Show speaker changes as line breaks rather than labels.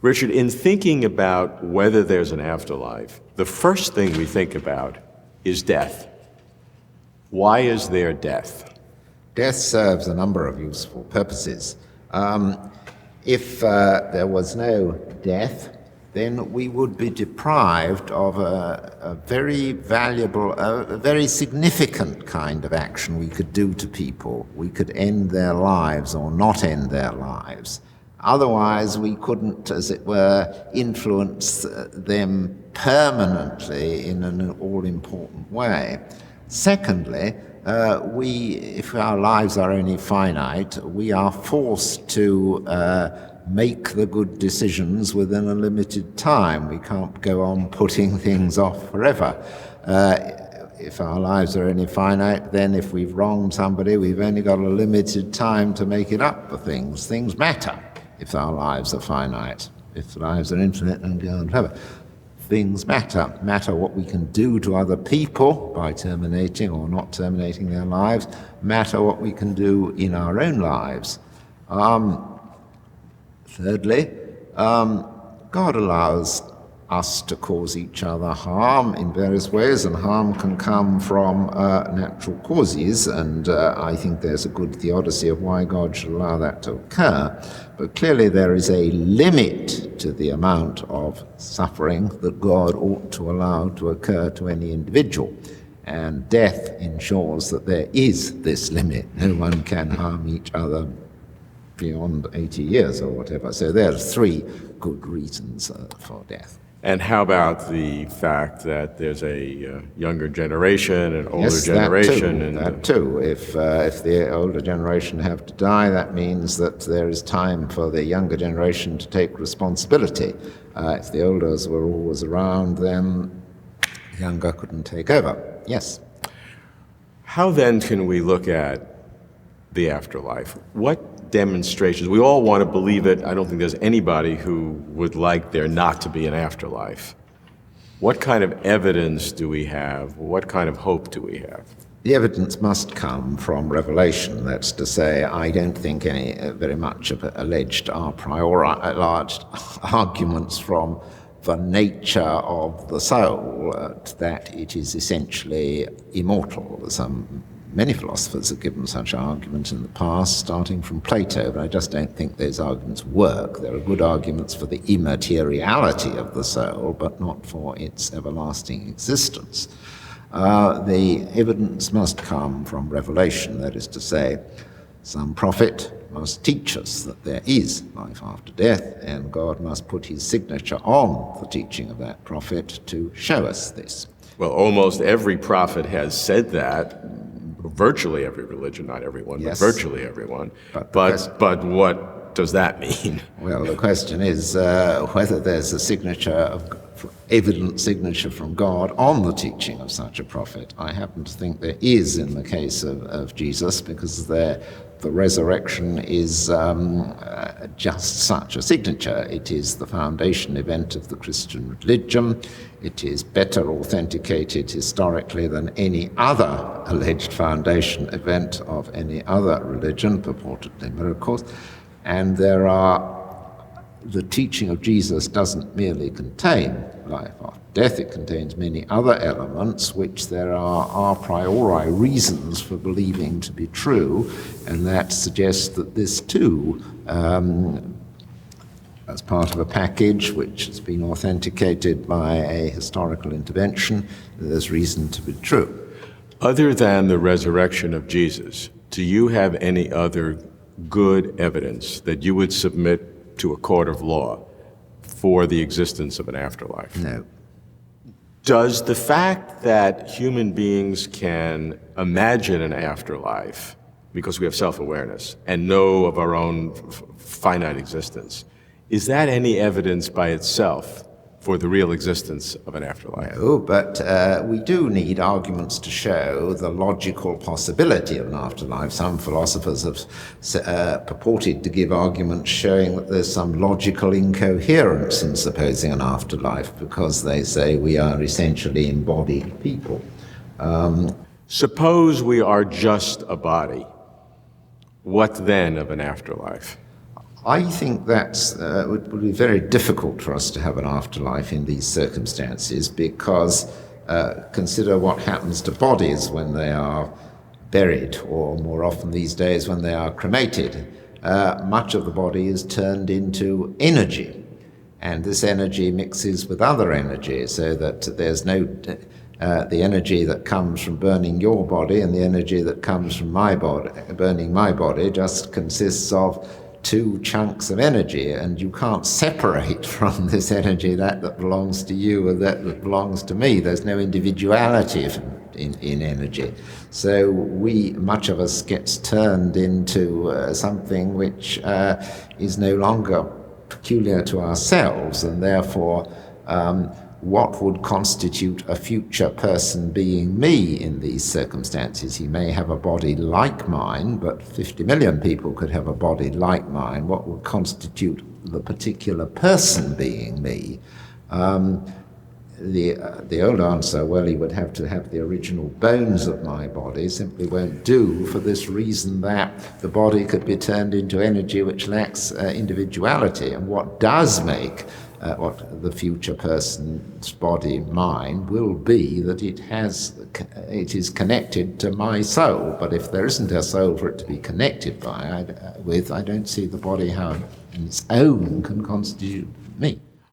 Richard, in thinking about whether there's an afterlife, the first thing we think about is death. Why is there death?
Death serves a number of useful purposes. If there was no death, then we would be deprived of a very valuable, a very significant kind of action we could do to people. We could end their lives or not end their lives. Otherwise, we couldn't, as it were, influence them permanently in an all-important way. Secondly, if our lives are only finite, we are forced to make the good decisions within a limited time. We can't go on putting things off forever. If our lives are only finite, then if we've wronged somebody, we've only got a limited time to make it up for things. Things matter if our lives are finite. If the lives are infinite and go on forever. Things matter what we can do to other people by terminating or not terminating their lives, matter what we can do in our own lives. Thirdly, God allows us to cause each other harm in various ways, and harm can come from natural causes, and I think there's a good theodicy of why God should allow that to occur. But clearly there is a limit to the amount of suffering that God ought to allow to occur to any individual, and death ensures that there is this limit. No one can harm each other beyond 80 years or whatever. So there are three good reasons for death.
And how about the fact that there's a younger generation, an older
yes,
generation?
That too. If the older generation have to die, that means that there is time for the younger generation to take responsibility. If the elders were always around, then the younger couldn't take over. Yes.
How then can we look at the afterlife? What demonstrations? We all want to believe it. I don't think there's anybody who would like there not to be an afterlife. What kind of evidence do we have? What kind of hope do we have?
The evidence must come from revelation. That's to say, I don't think very much of alleged a priori large arguments from the nature of the soul, that it is essentially immortal. Many philosophers have given such arguments in the past, starting from Plato, but I just don't think those arguments work. There are good arguments for the immateriality of the soul, but not for its everlasting existence. The evidence must come from revelation, that is to say, some prophet must teach us that there is life after death, and God must put his signature on the teaching of that prophet to show us this.
Well, almost every prophet has said that. Virtually every religion, not everyone,
yes,
but virtually everyone. But what does that mean?
Well, the question is whether there's a evident signature from God on the teaching of such a prophet. I happen to think there is in the case of Jesus, because the resurrection is just such a signature. It is the foundation event of the Christian religion. It is better authenticated historically than any other alleged foundation event of any other religion, purportedly miracles. And the teaching of Jesus doesn't merely contain life after death, it contains many other elements which there are a priori reasons for believing to be true, and that suggests that this too, as part of a package which has been authenticated by a historical intervention, there's reason to be true.
Other than the resurrection of Jesus, do you have any other good evidence that you would submit to a court of law for the existence of an afterlife?
No.
Does the fact that human beings can imagine an afterlife, because we have self-awareness, and know of our own finite existence, is that any evidence by itself for the real existence of an afterlife?
No, but we do need arguments to show the logical possibility of an afterlife. Some philosophers have purported to give arguments showing that there's some logical incoherence in supposing an afterlife, because they say we are essentially embodied people.
Suppose we are just a body. What then of an afterlife?
I think that would be very difficult for us to have an afterlife in these circumstances because consider what happens to bodies when they are buried, or more often these days when they are cremated. Much of the body is turned into energy, and this energy mixes with other energy, so that there's no the energy that comes from burning your body and the energy that comes from my body, burning my body, just consists of two chunks of energy, and you can't separate from this energy that belongs to you and that belongs to me. There's no individuality in energy. So much of us gets turned into something which is no longer peculiar to ourselves, and therefore what would constitute a future person being me in these circumstances? He may have a body like mine, but 50 million people could have a body like mine. What would constitute the particular person being me? The old answer, well, he would have to have the original bones of my body, simply won't do, for this reason that the body could be turned into energy which lacks individuality. And what does make what the future person's body, mine, will be that it is connected to my soul. But if there isn't a soul for it to be connected with, I don't see the body how on its own can constitute me.